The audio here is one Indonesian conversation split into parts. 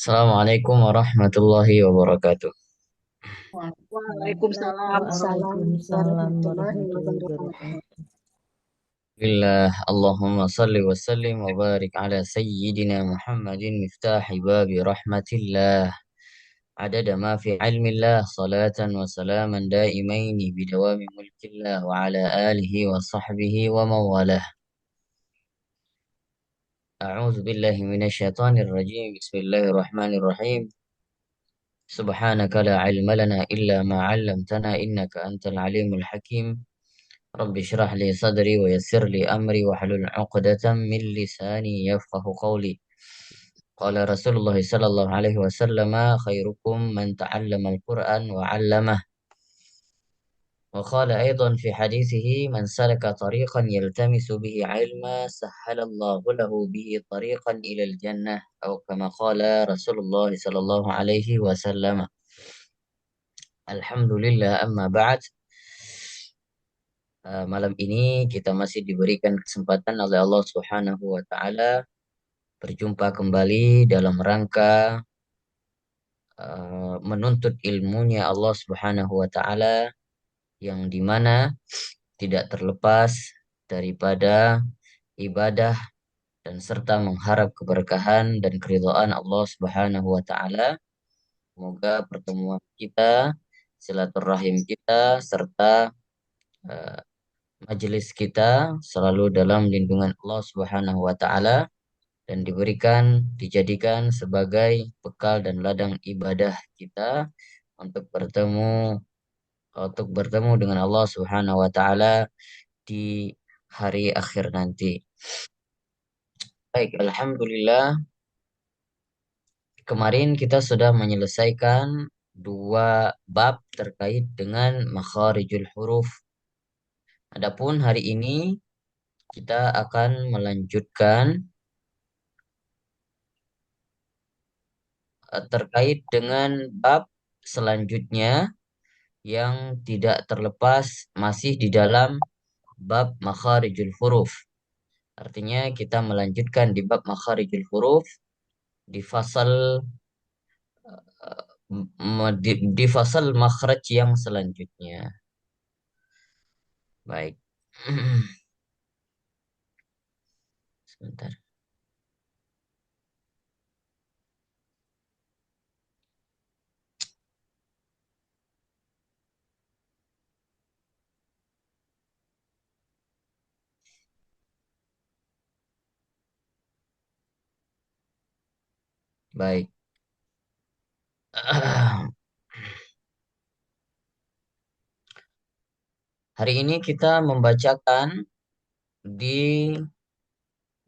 Assalamualaikum warahmatullahi wabarakatuh. Waalaikumsalam Waalaikumsalam warahmatullahi warahmatullahi wabarakatuh. wabarakatuh. Billah, Allahumma salli wa sallim wa barik ala sayyidina Muhammadin miftahi babi rahmatillah. Adada ma fi ilmillah salatan wa salaman daimaini bidawami mulkillah wa ala alihi wa sahbihi wa mawalah. A'udzu billahi minasyaitonir rajim. Bismillahirrahmanirrahim. Subhanaka la ilma lana illa ma 'allamtana innaka antal alimul hakim. رب اشرح لي صدري ويسر لي أمري واحلل عقدة من لساني يفقه قولي. قال رسول الله صلى الله عليه وسلم: خيركم من تعلم القرآن وعلمه. وقال أيضا في حديثه: من سلك طريقا يلتمس به علما سهل الله له به طريقا إلى الجنة، أو كما قال رسول الله صلى الله عليه وسلم. Alhamdulillah, amma ba'd. Malam ini kita masih diberikan kesempatan oleh Allah Subhanahu wa taala berjumpa kembali dalam rangka menuntut ilmunya Allah Subhanahu wa taala, yang dimana tidak terlepas daripada ibadah dan serta mengharap keberkahan dan keridhaan Allah Subhanahu wa taala. Semoga pertemuan kita, silaturahim kita, serta eh, majelis kita selalu dalam lindungan Allah Subhanahu wa taala dan dijadikan sebagai bekal dan ladang ibadah kita untuk bertemu untuk bertemu dengan Allah Subhanahu wa taala di hari akhir nanti. Baik, alhamdulillah, kemarin kita sudah menyelesaikan dua bab terkait dengan makharijul huruf. Adapun hari ini kita akan melanjutkan terkait dengan bab selanjutnya yang tidak terlepas masih di dalam bab makharijul huruf. Artinya kita melanjutkan di bab makharijul huruf di fasal di fasal makhraj yang selanjutnya. Baik. Sebentar. Baik. Hari ini kita membacakan di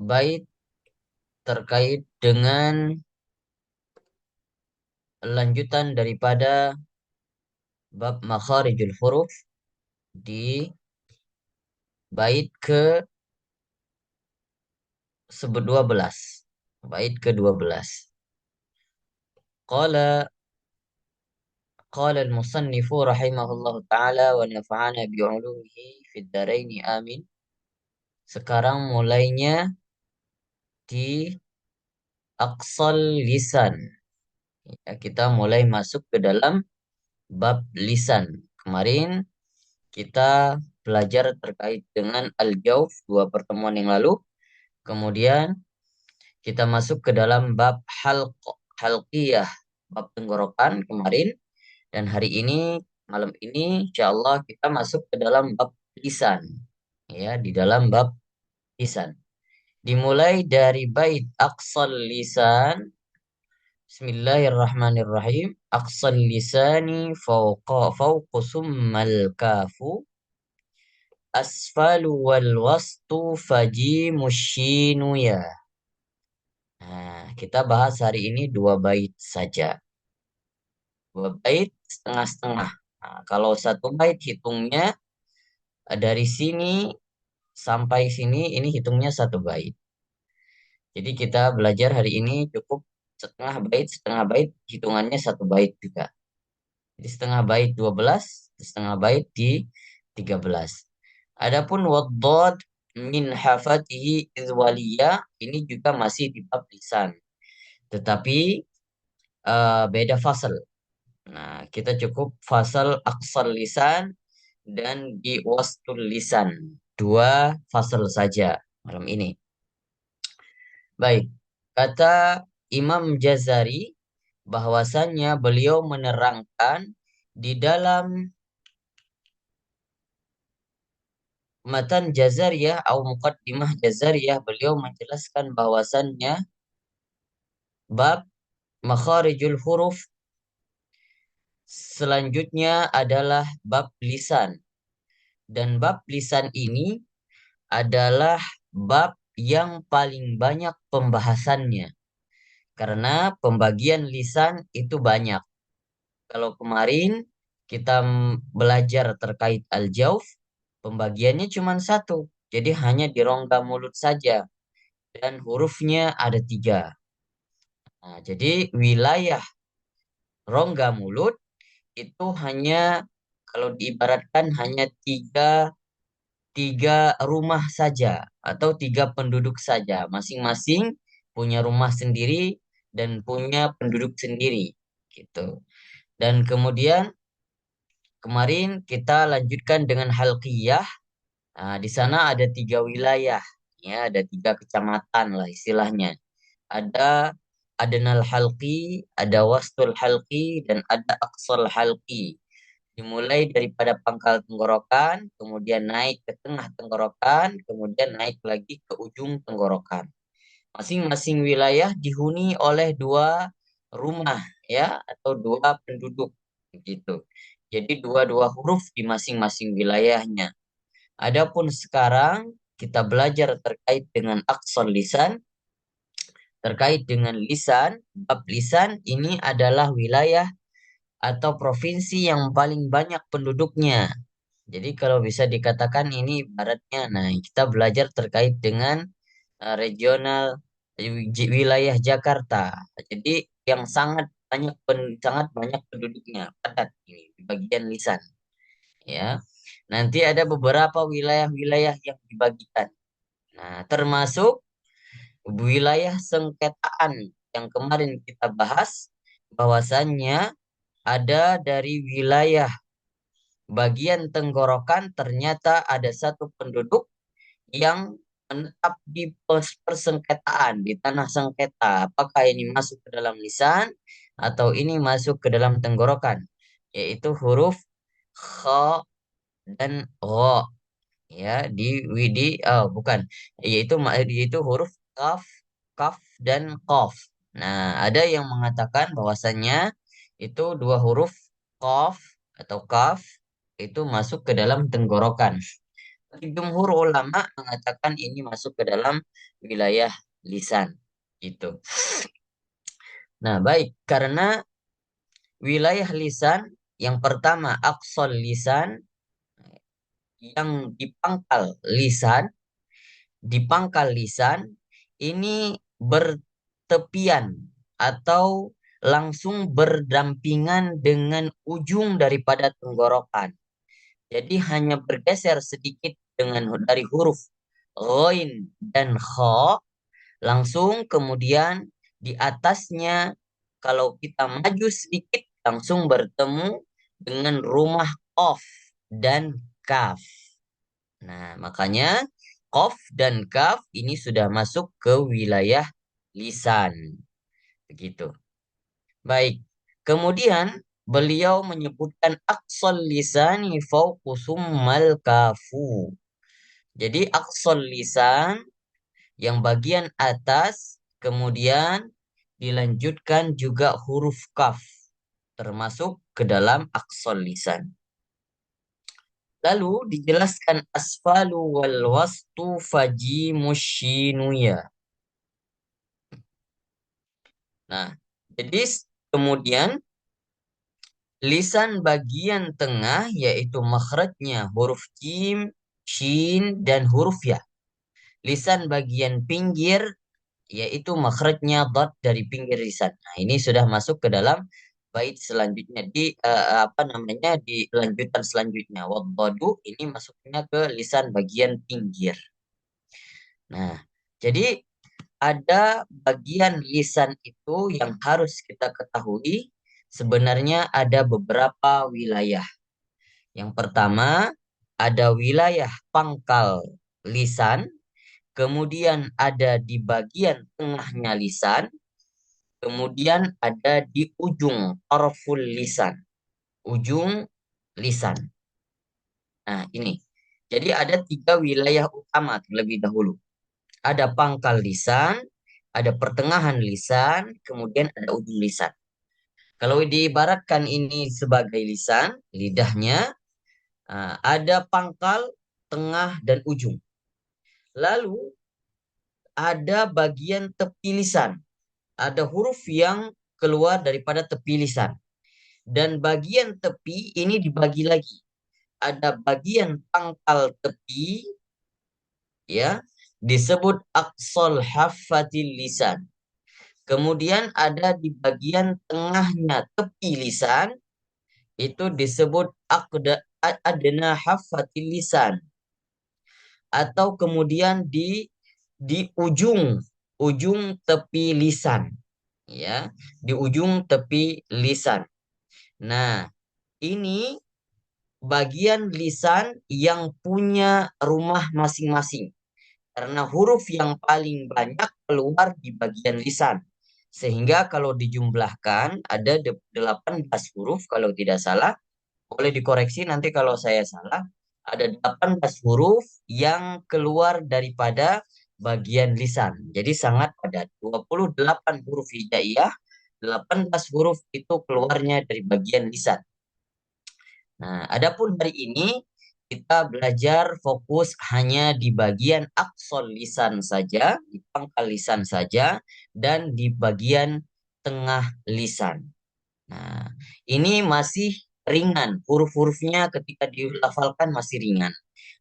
bait terkait dengan lanjutan daripada bab makharijul huruf di bait ke-12. Bait ke-12. Qala qala al-musannifu rahimahullahu taala wa nafa'ana bi'ulumihi fid dharain amin. Sekarang mulainya di aqsal lisan. Ya, kita mulai masuk ke dalam bab lisan. Kemarin kita belajar terkait dengan al-jauf 2 pertemuan yang lalu. Kemudian kita masuk ke dalam bab halqiyah, bab tenggorokan kemarin. Dan hari ini, malam ini, insya Allah kita masuk ke dalam bab lisan. Ya, di dalam bab lisan. Dimulai dari bait aqsal lisan. Bismillahirrahmanirrahim. Aqsal lisani fawqu summal kafu. Asfalu wal wastu fajimu shinu ya. Nah, kita bahas hari ini 2 bait saja. 2 bait setengah-setengah. Nah, kalau 1 bait hitungnya dari sini sampai sini, ini hitungnya 1 bait. Jadi kita belajar hari ini cukup setengah bait hitungannya 1 bait juga. Jadi setengah bait 12, setengah bait di 13. Adapun waddad min hafatihi izwaliya, ini juga masih di bab lisan. Tetapi beda fasal. Nah, kita cukup fasal aqsal lisan dan di wastul lisan. Dua fasal saja malam ini. Baik, kata Imam Jazari bahwasannya beliau menerangkan di dalam matan Jazariyah atau Muqaddimah Jazariyah, beliau menjelaskan bahwasannya bab makharijul huruf selanjutnya adalah bab lisan. Dan bab lisan ini adalah bab yang paling banyak pembahasannya. Karena pembagian lisan itu banyak. Kalau kemarin kita belajar terkait al-jauf, pembagiannya cuma satu. Jadi hanya di rongga mulut saja. Dan hurufnya ada tiga. Nah, jadi wilayah rongga mulut itu hanya, kalau diibaratkan hanya tiga rumah saja atau tiga penduduk saja. Masing-masing punya rumah sendiri dan punya penduduk sendiri. Gitu. Dan kemudian kemarin kita lanjutkan dengan halqiyah. Nah, di sana ada tiga wilayah, ya, ada tiga kecamatan lah istilahnya. Ada Adenal Halqi, ada Wastul Halqi, dan ada Aqsal Halqi. Dimulai daripada pangkal tenggorokan, kemudian naik ke tengah tenggorokan, kemudian naik lagi ke ujung tenggorokan. Masing-masing wilayah dihuni oleh dua rumah, ya, atau dua penduduk, gitu. Jadi dua-dua huruf di masing-masing wilayahnya. Adapun sekarang kita belajar terkait dengan aksar lisan, terkait dengan lisan, bab lisan ini adalah wilayah atau provinsi yang paling banyak penduduknya. Jadi kalau bisa dikatakan ini ibaratnya, nah kita belajar terkait dengan regional wilayah Jakarta. Jadi yang sangat banyak penduduknya, padat ini di bagian lisan, ya. Nanti ada beberapa wilayah-wilayah yang dibagikan. Nah, termasuk wilayah sengketaan yang kemarin kita bahas, bahwasannya ada dari wilayah bagian tenggorokan ternyata ada satu penduduk yang menetap di persengketaan, di tanah sengketa. Apakah ini masuk ke dalam lisan atau ini masuk ke dalam tenggorokan? Yaitu huruf kha dan gha, ya, bukan, yaitu huruf kaf, dan qaf. Nah, ada yang mengatakan bahwasannya itu dua huruf qaf atau kaf itu masuk ke dalam tenggorokan. Tapi jumhur ulama mengatakan ini masuk ke dalam wilayah lisan. Gitu. Nah, baik, karena wilayah lisan yang pertama aqsal lisan, yang di pangkal lisan ini bertepian atau langsung berdampingan dengan ujung daripada tenggorokan. Jadi hanya bergeser sedikit dari huruf ghain dan kha, langsung kemudian di atasnya kalau kita maju sedikit langsung bertemu dengan rumah qaf dan kaf. Nah, makanya qaf dan kaf ini sudah masuk ke wilayah lisan. Begitu. Baik. Kemudian beliau menyebutkan aqsal lisani fauqu summal kafu. Jadi aqsal lisan yang bagian atas kemudian dilanjutkan juga huruf kaf termasuk ke dalam aqsal lisan. Lalu dijelaskan asfalu wal wastu fajimus shinuya. Nah, jadi kemudian lisan bagian tengah yaitu makhrajnya huruf jim, shin, dan huruf ya. Lisan bagian pinggir yaitu makhrajnya dot dari pinggir lisan. Nah, ini sudah masuk ke dalam bait selanjutnya di lanjutan selanjutnya. Wadadu ini masuknya ke lisan bagian pinggir. Nah, jadi ada bagian lisan itu yang harus kita ketahui. Sebenarnya ada beberapa wilayah. Yang pertama, ada wilayah pangkal lisan, kemudian ada di bagian tengahnya lisan, kemudian ada di ujung tarful lisan, ujung lisan. Nah, ini. Jadi ada tiga wilayah utama terlebih dahulu. Ada pangkal lisan, ada pertengahan lisan, kemudian ada ujung lisan. Kalau diibaratkan ini sebagai lisan, lidahnya, ada pangkal, tengah, dan ujung. Lalu ada bagian tepi lisan. Ada huruf yang keluar daripada tepi lisan. Dan bagian tepi ini dibagi lagi. Ada bagian pangkal tepi, ya, disebut aqsal haffatil lisan. Kemudian ada di bagian tengahnya tepi lisan, itu disebut adna haffatil lisan. Atau kemudian di ujung tepi lisan, ya, di ujung tepi lisan. Nah, ini bagian lisan yang punya rumah masing-masing. Karena huruf yang paling banyak keluar di bagian lisan. Sehingga kalau dijumlahkan ada 18 huruf kalau tidak salah. Boleh dikoreksi nanti kalau saya salah. Ada 18 huruf yang keluar daripada bagian lisan. Jadi sangat padat. 28 huruf hijaiyah, 18 huruf itu keluarnya dari bagian lisan. Nah, adapun hari ini kita belajar fokus hanya di bagian aksol lisan saja, di pangkal lisan saja, dan di bagian tengah lisan. Nah, ini masih ringan. Huruf-hurufnya ketika dilafalkan masih ringan.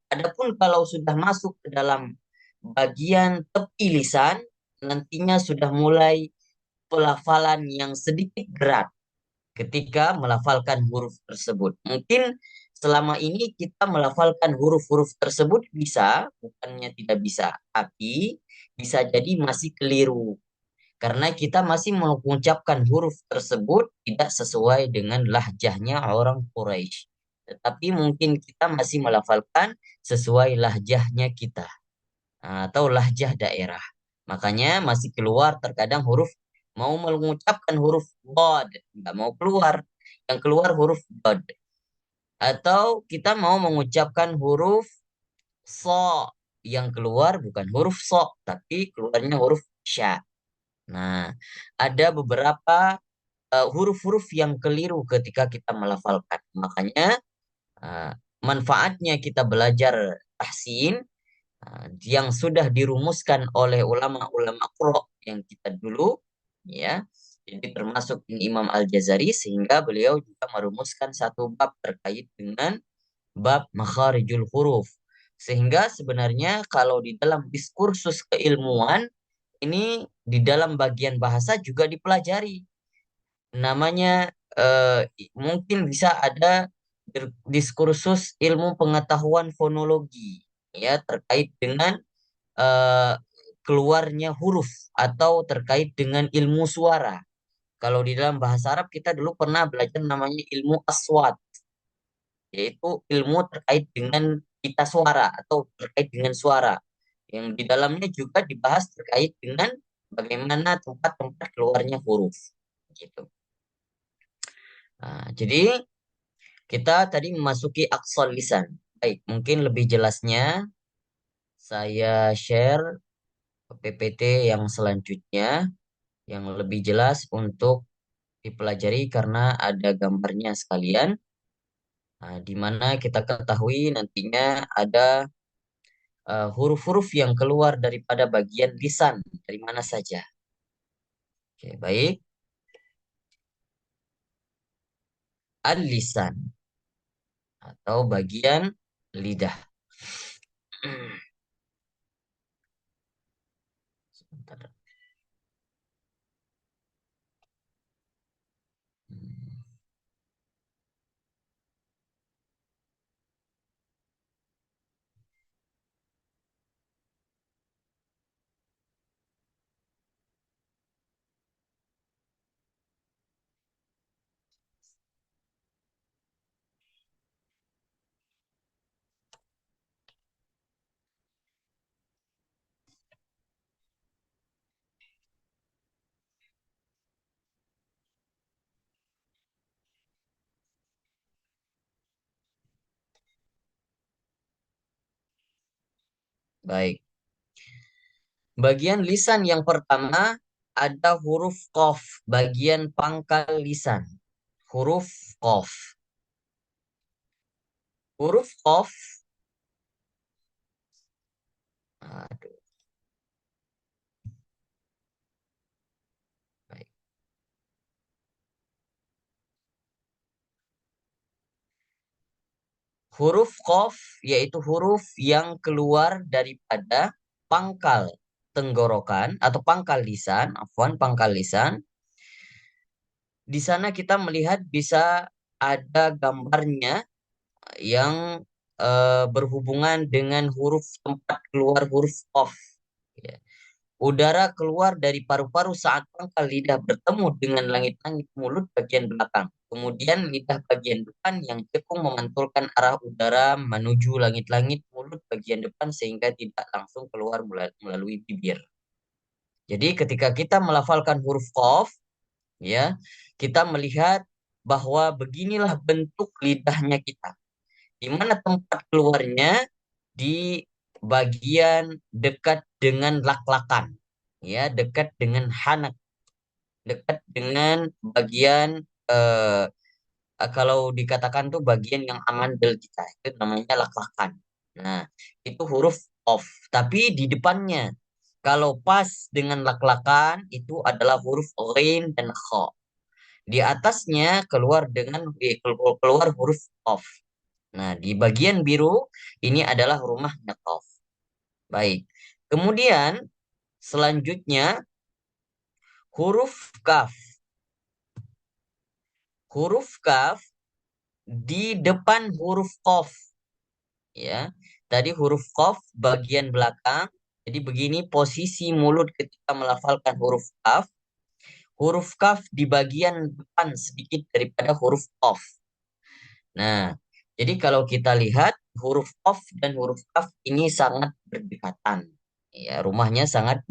Adapun kalau sudah masuk ke dalam bagian tepi lisan, nantinya sudah mulai pelafalan yang sedikit berat ketika melafalkan huruf tersebut. Mungkin selama ini kita melafalkan huruf-huruf tersebut bisa, bukannya tidak bisa, tapi bisa jadi masih keliru. Karena kita masih mengucapkan huruf tersebut tidak sesuai dengan lahjahnya orang Quraisy. Tetapi mungkin kita masih melafalkan sesuai lahjahnya kita, atau lahjah daerah. Makanya masih keluar terkadang huruf, mau mengucapkan huruf bod, nggak mau keluar. Yang keluar huruf bod. Atau kita mau mengucapkan huruf so, yang keluar bukan huruf so, tapi keluarnya huruf sya. Nah, ada beberapa huruf-huruf yang keliru ketika kita melafalkan. Makanya uh, manfaatnya kita belajar tahsin yang sudah dirumuskan oleh ulama-ulama Qur'an yang kita dulu, ya. Jadi termasuk Imam Al-Jazari, sehingga beliau juga merumuskan satu bab terkait dengan bab makharijul huruf. Sehingga sebenarnya kalau di dalam diskursus keilmuan ini di dalam bagian bahasa juga dipelajari. Namanya mungkin bisa ada diskursus ilmu pengetahuan fonologi, ya, terkait dengan eh, keluarnya huruf atau terkait dengan ilmu suara. Kalau di dalam bahasa Arab kita dulu pernah belajar namanya ilmu aswat, yaitu ilmu terkait dengan pita suara atau terkait dengan suara. Yang di dalamnya juga dibahas terkait dengan bagaimana tempat-tempat keluarnya huruf. Gitu. Nah, jadi kita tadi memasuki aksol lisan. Baik, mungkin lebih jelasnya saya share PPT yang selanjutnya yang lebih jelas untuk dipelajari karena ada gambarnya sekalian. Nah, di mana kita ketahui nantinya ada huruf-huruf yang keluar daripada bagian lisan dari mana saja. Oke, baik. Al-lisan atau bagian lidah. Sebentar. Hmm. Baik. Bagian lisan yang pertama ada huruf qaf, bagian pangkal lisan. Huruf qaf. Huruf qaf, aduh, baik. Huruf qaf yaitu huruf yang keluar daripada pangkal tenggorokan atau pangkal lisan, afwan, pangkal lisan. Di sana kita melihat bisa ada gambarnya yang berhubungan dengan huruf tempat keluar huruf qaf. Ya. Udara keluar dari paru-paru saat pangkal lidah bertemu dengan langit-langit mulut bagian belakang. Kemudian lidah bagian depan yang cekung memantulkan arah udara menuju langit-langit mulut bagian depan sehingga tidak langsung keluar melalui bibir. Jadi ketika kita melafalkan huruf qaf, ya, kita melihat bahwa beginilah bentuk lidahnya kita. Di mana tempat keluarnya di bagian dekat dengan lak-lakan, ya, dekat dengan hanak, dekat dengan bagian kalau dikatakan tuh bagian yang amandel kita itu namanya lak-lakan. Nah, itu huruf of, tapi di depannya kalau pas dengan lak-lakan itu adalah huruf ghain dan kha. Di atasnya keluar huruf of. Nah, di bagian biru ini adalah rumahnya qaf. Baik. Kemudian selanjutnya huruf kaf. Huruf kaf di depan huruf qaf, ya. Tadi huruf qaf bagian belakang. Jadi begini posisi mulut ketika melafalkan huruf kaf. Huruf kaf di bagian depan sedikit daripada huruf qaf. Nah, jadi kalau kita lihat huruf qaf dan huruf kaf ini sangat berdekatan. Ya, rumahnya sangat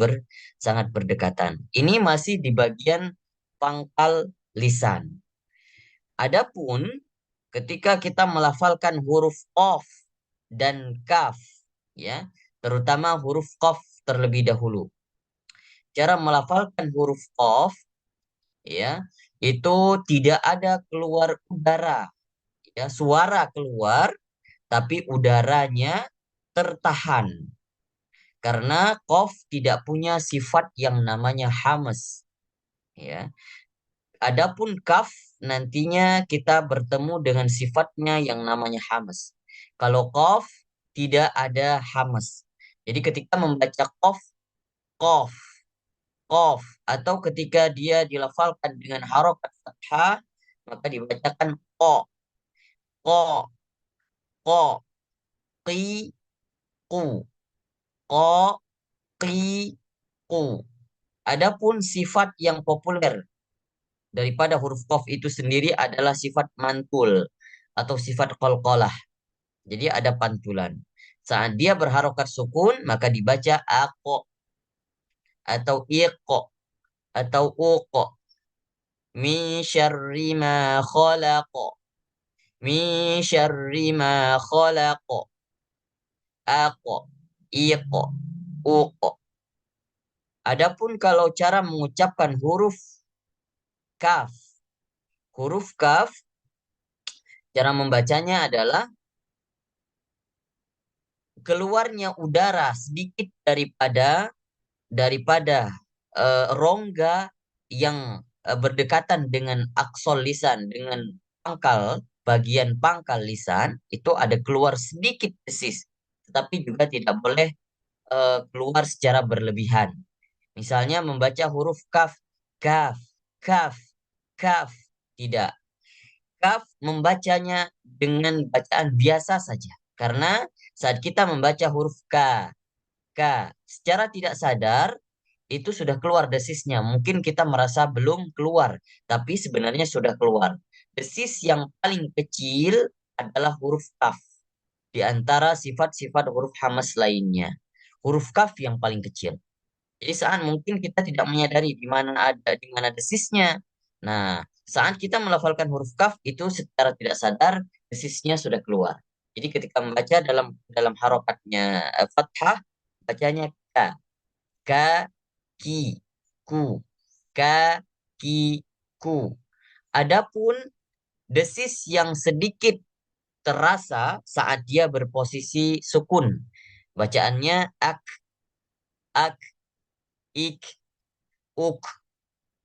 berdekatan. Ini masih di bagian pangkal lisan. Adapun ketika kita melafalkan huruf qaf dan kaf, ya, terutama huruf qaf terlebih dahulu. Cara melafalkan huruf qaf, ya, itu tidak ada keluar udara, ya, suara keluar tapi udaranya tertahan karena qaf tidak punya sifat yang namanya hamas, ya. Adapun kaf nantinya kita bertemu dengan sifatnya yang namanya hamas. Kalau qaf tidak ada hamas. Jadi ketika membaca qaf, qaf, qaf atau ketika dia dilafalkan dengan harokat fathah maka dibacakan qa, qa, qa, qi, qu, qa, qi, qu. Adapun sifat yang populer daripada huruf qaf itu sendiri adalah sifat mantul atau sifat qalqalah. Jadi ada pantulan. Saat dia berharokat sukun, maka dibaca ako atau iqo atau uqo. Min syarri ma khalaqo. Min syarri ma khalaqo. Ako, iqo, uqo. Adapun kalau cara mengucapkan huruf kaf. Huruf kaf, cara membacanya adalah keluarnya udara sedikit daripada rongga yang berdekatan dengan aksol lisan, dengan bagian pangkal lisan, itu ada keluar sedikit desis. Tetapi juga tidak boleh keluar secara berlebihan. Misalnya membaca huruf kaf, kaf, kaf, kaf. Tidak. Kaf membacanya dengan bacaan biasa saja. Karena saat kita membaca huruf K, secara tidak sadar itu sudah keluar desisnya. Mungkin kita merasa belum keluar, tapi sebenarnya sudah keluar. Desis yang paling kecil adalah huruf kaf di antara sifat-sifat huruf hamas lainnya. Huruf kaf yang paling kecil. Jadi saat mungkin kita tidak menyadari di mana desisnya. Nah, saat kita melafalkan huruf kaf itu secara tidak sadar desisnya sudah keluar. Jadi ketika membaca dalam harokatnya fathah bacanya ka. Ka, ki, ku. Ka, ki, ku. Adapun desis yang sedikit terasa saat dia berposisi sukun. Bacaannya ak, ik, uk.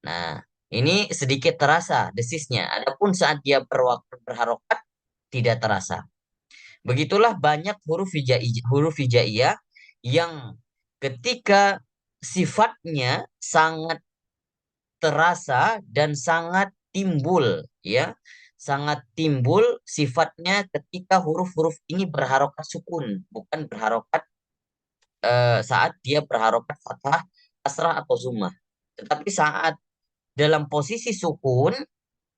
Nah, ini sedikit terasa desisnya. Adapun saat dia berharokat tidak terasa. Begitulah banyak huruf hijaiyah yang ketika sifatnya sangat terasa dan sangat timbul, ya. Sangat timbul sifatnya ketika huruf-huruf ini berharokat sukun, bukan berharokat saat dia berharokat fathah, kasrah atau zummah. Tetapi saat dalam posisi sukun,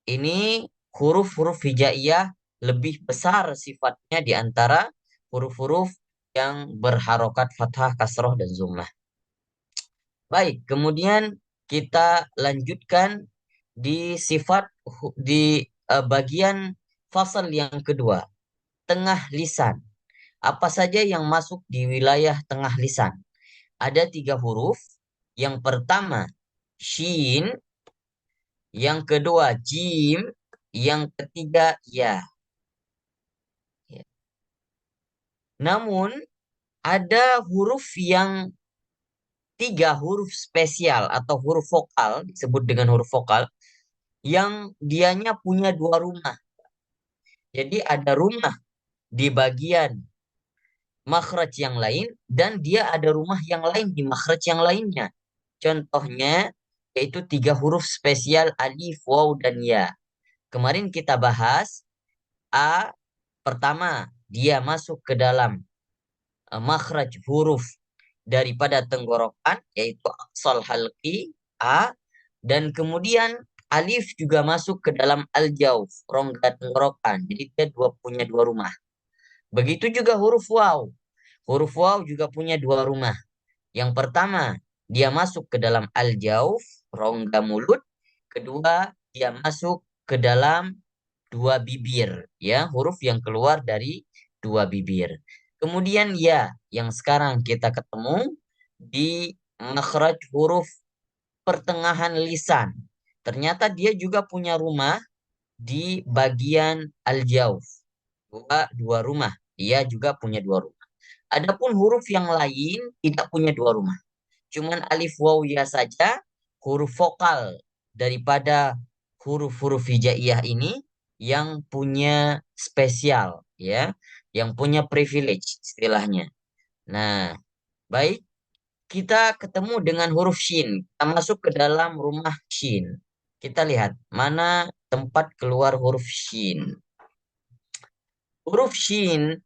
ini huruf-huruf hijaiyah lebih besar sifatnya di antara huruf-huruf yang berharokat fathah, kasroh, dan zummah. Baik, kemudian kita lanjutkan di bagian fasal yang kedua, tengah lisan. Apa saja yang masuk di wilayah tengah lisan? Ada 3 huruf. Yang pertama, shin. Yang kedua, jim. Yang ketiga, ya. Ya. Namun, ada huruf yang 3 huruf spesial atau huruf vokal, disebut dengan huruf vokal, yang dianya punya 2 rumah. Jadi ada rumah di bagian makhraj yang lain dan dia ada rumah yang lain di makhraj yang lainnya. Contohnya yaitu 3 huruf spesial alif, waw, dan ya. Kemarin kita bahas A pertama dia masuk ke dalam makhraj huruf daripada tenggorokan yaitu aqsal halqi A, dan kemudian alif juga masuk ke dalam al-jauf, rongga tenggorokan. Jadi dia punya 2 rumah. Begitu juga huruf waw. Huruf waw juga punya 2 rumah. Yang pertama, dia masuk ke dalam al-jauf, rongga mulut. Kedua, dia masuk ke dalam 2 bibir, ya, huruf yang keluar dari 2 bibir. Kemudian ya, yang sekarang kita ketemu di makhraj huruf pertengahan lisan. Ternyata dia juga punya rumah di bagian al-jauf. Dua rumah. Dia juga punya 2 rumah. Adapun huruf yang lain tidak punya 2 rumah. Cuman alif, waw, ya saja huruf vokal daripada huruf-huruf hijaiyah ini yang punya spesial, ya, yang punya privilege istilahnya. Nah, baik, kita ketemu dengan huruf shin. Kita masuk ke dalam rumah shin. Kita lihat mana tempat keluar huruf shin. Huruf shin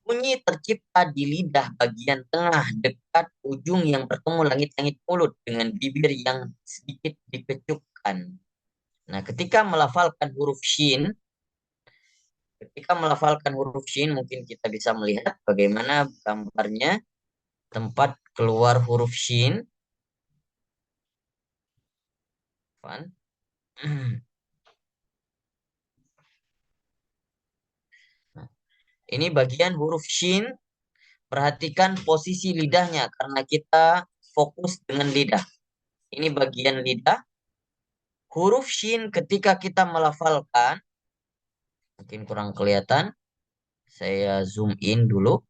bunyi tercipta di lidah bagian tengah dekat ujung yang bertemu langit-langit mulut dengan bibir yang sedikit dikecupkan. Nah, ketika melafalkan huruf shin mungkin kita bisa melihat bagaimana gambarnya tempat keluar huruf shin. Fan. Nah, ini bagian huruf shin. Perhatikan posisi lidahnya karena kita fokus dengan lidah. Ini bagian lidah. Huruf shin ketika kita melafalkan, mungkin kurang kelihatan. Saya zoom in dulu.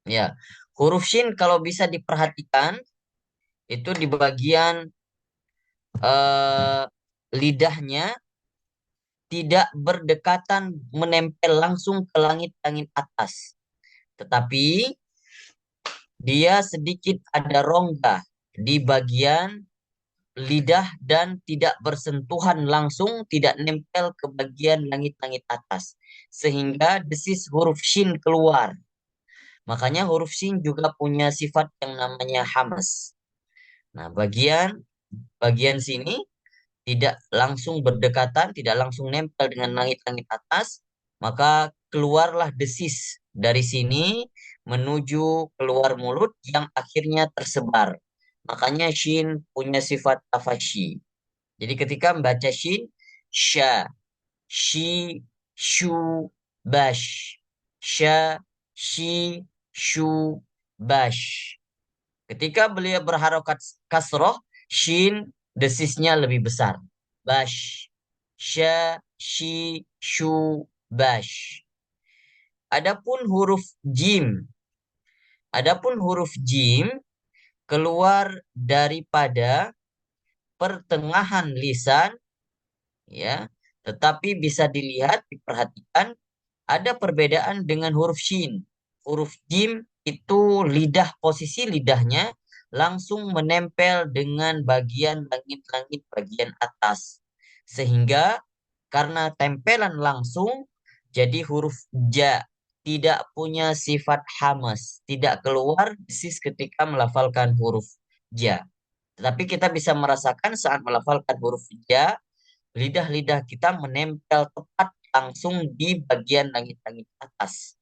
Ya, huruf shin kalau bisa diperhatikan itu di bagian eh, lidahnya tidak berdekatan menempel langsung ke langit-langit atas, tetapi dia sedikit ada rongga di bagian lidah dan tidak bersentuhan langsung, tidak nempel ke bagian langit-langit atas, sehingga desis huruf shin keluar. Makanya huruf shin juga punya sifat yang namanya hamas. Nah, bagian bagian sini tidak langsung berdekatan, tidak langsung nempel dengan langit-langit atas, maka keluarlah desis dari sini menuju keluar mulut yang akhirnya tersebar. Makanya shin punya sifat tafashi. Jadi ketika membaca shin, sya, shi, shu, bash. Sya, shi, shu, bash. Ketika beliau berharokat kasroh, shin desisnya lebih besar. Bash. Sya, shi, shu, bash. Adapun huruf jim. Adapun huruf jim keluar daripada pertengahan lisan, ya. Tetapi bisa dilihat, diperhatikan, ada perbedaan dengan huruf shin. Huruf jim itu posisi lidahnya langsung menempel dengan bagian langit-langit bagian atas. Sehingga karena tempelan langsung, jadi huruf ja tidak punya sifat hamas, tidak keluar desis ketika melafalkan huruf ja. Tetapi kita bisa merasakan saat melafalkan huruf ja, lidah-lidah kita menempel tepat langsung di bagian langit-langit atas.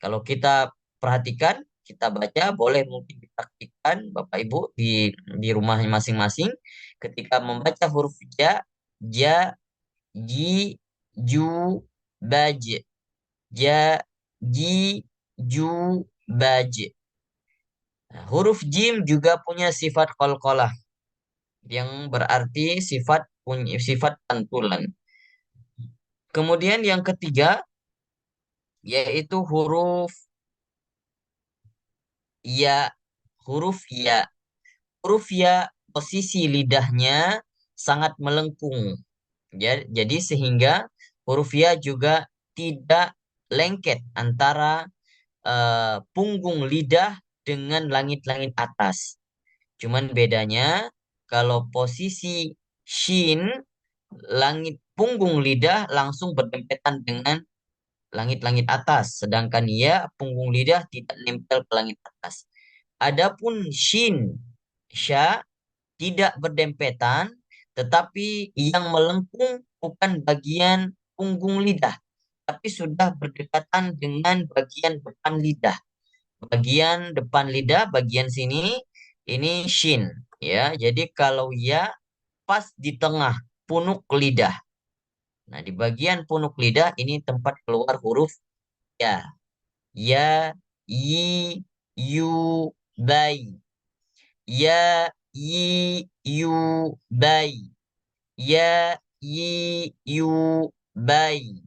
Kalau kita perhatikan, kita baca, boleh mungkin dipraktikkan Bapak Ibu di rumah masing-masing. Ketika membaca huruf ja, ja, ji, ju, baj. Ja, ji, ju, baj. Nah, huruf jim juga punya sifat qalqalah yang berarti punya sifat pantulan. Kemudian yang ketiga yaitu huruf ya. Huruf ya. Huruf ya posisi lidahnya sangat melengkung. Jadi sehingga huruf ya juga tidak lengket antara punggung lidah dengan langit-langit atas. Cuman bedanya kalau posisi shin, langit punggung lidah langsung berdempetan dengan langit-langit atas, sedangkan ya punggung lidah tidak nempel ke langit atas. Adapun shin, sya tidak berdempetan, tetapi yang melengkung bukan bagian punggung lidah, tapi sudah berdekatan dengan bagian depan lidah. Bagian depan lidah, bagian sini, ini shin. Ya, jadi kalau ya pas di tengah punuk lidah. Nah, di bagian punuk lidah ini tempat keluar huruf ya. Ya, yi, yu, bai. Ya, yi, yu, bai. Ya, yi, yu, bai.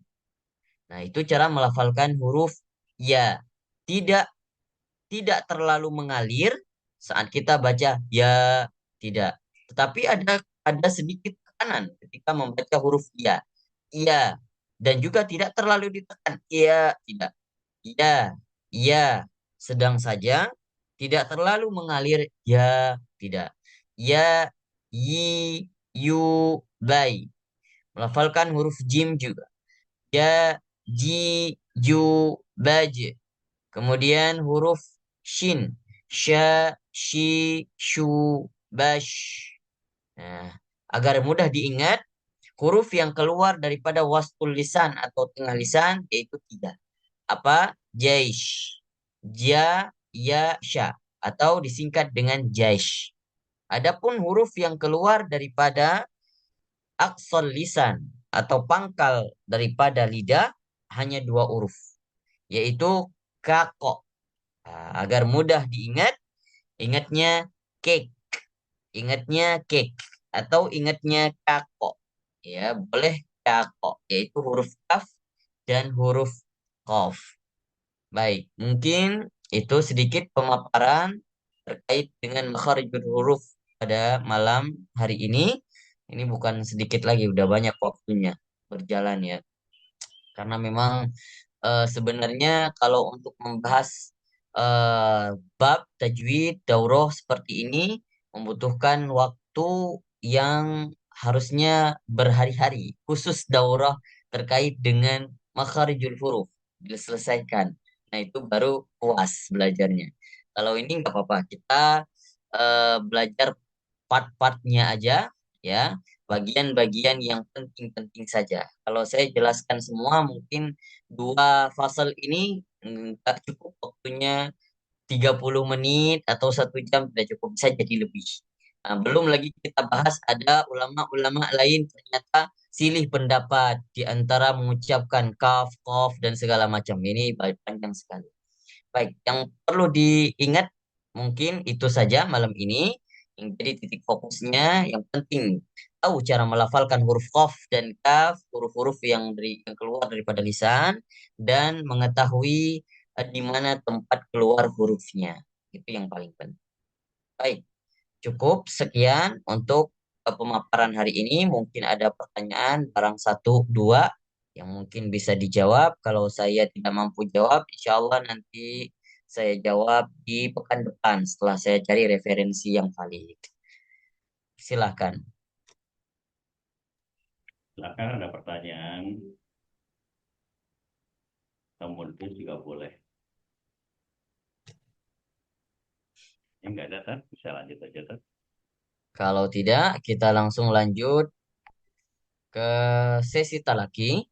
Nah, itu cara melafalkan huruf ya. Tidak tidak terlalu mengalir saat kita baca ya, tidak. Tetapi ada sedikit tekanan ketika membaca huruf ya. Iya, dan juga tidak terlalu ditekan. Iya, tidak. Iya, iya. Sedang saja, tidak terlalu mengalir. Ya, tidak. Ya, yi, yu, bai. Melafalkan huruf jim juga. Ya, ji, ju, baj. Kemudian huruf shin. Sya, shi, shu, bash. Nah, agar mudah diingat, huruf yang keluar daripada wastul lisan atau tengah lisan yaitu tiga. Apa? Jaish. Ja, ya, sya. Atau disingkat dengan jaish. Adapun huruf yang keluar daripada aksol lisan atau pangkal daripada lidah hanya dua huruf. Yaitu kako. Nah, agar mudah diingat, ingatnya cake. Ingatnya cake. Atau ingatnya kako. Ya, boleh kako. Yaitu huruf kaf dan huruf kof. Baik, mungkin itu sedikit pemaparan terkait dengan makharijul huruf pada malam hari ini. Ini bukan sedikit lagi, udah banyak waktunya berjalan ya. Karena memang sebenarnya kalau untuk membahas bab tajwid daurah seperti ini membutuhkan waktu yang harusnya berhari-hari, khusus daurah terkait dengan makharijul huruf diselesaikan. Nah, itu baru puas belajarnya. Kalau ini nggak apa-apa, kita belajar part-partnya aja ya. bagian-bagian yang penting-penting saja. Kalau saya jelaskan semua, mungkin dua fasal ini nggak cukup waktunya 30 menit atau 1 jam, tidak cukup, bisa jadi lebih. Nah, belum lagi kita bahas ada ulama-ulama lain ternyata silih pendapat di antara mengucapkan kaf, kof, dan segala macam. Ini panjang sekali. Baik, yang perlu diingat mungkin itu saja malam ini. Yang jadi titik fokusnya, yang penting tahu cara melafalkan huruf qaf dan kaf, huruf-huruf yang keluar daripada lisan, dan mengetahui di mana tempat keluar hurufnya. Itu yang paling penting. Baik, cukup sekian untuk pemaparan hari ini. Mungkin ada pertanyaan, barang satu, dua, yang mungkin bisa dijawab. Kalau saya tidak mampu jawab, insya Allah nanti saya jawab di pekan depan setelah saya cari referensi yang valid. Silahkan. Silakan ada pertanyaan, kemudian juga boleh. Ini enggak ada, kan? Bisa lanjut aja, kan? Kalau tidak, kita langsung lanjut ke sesi talaki.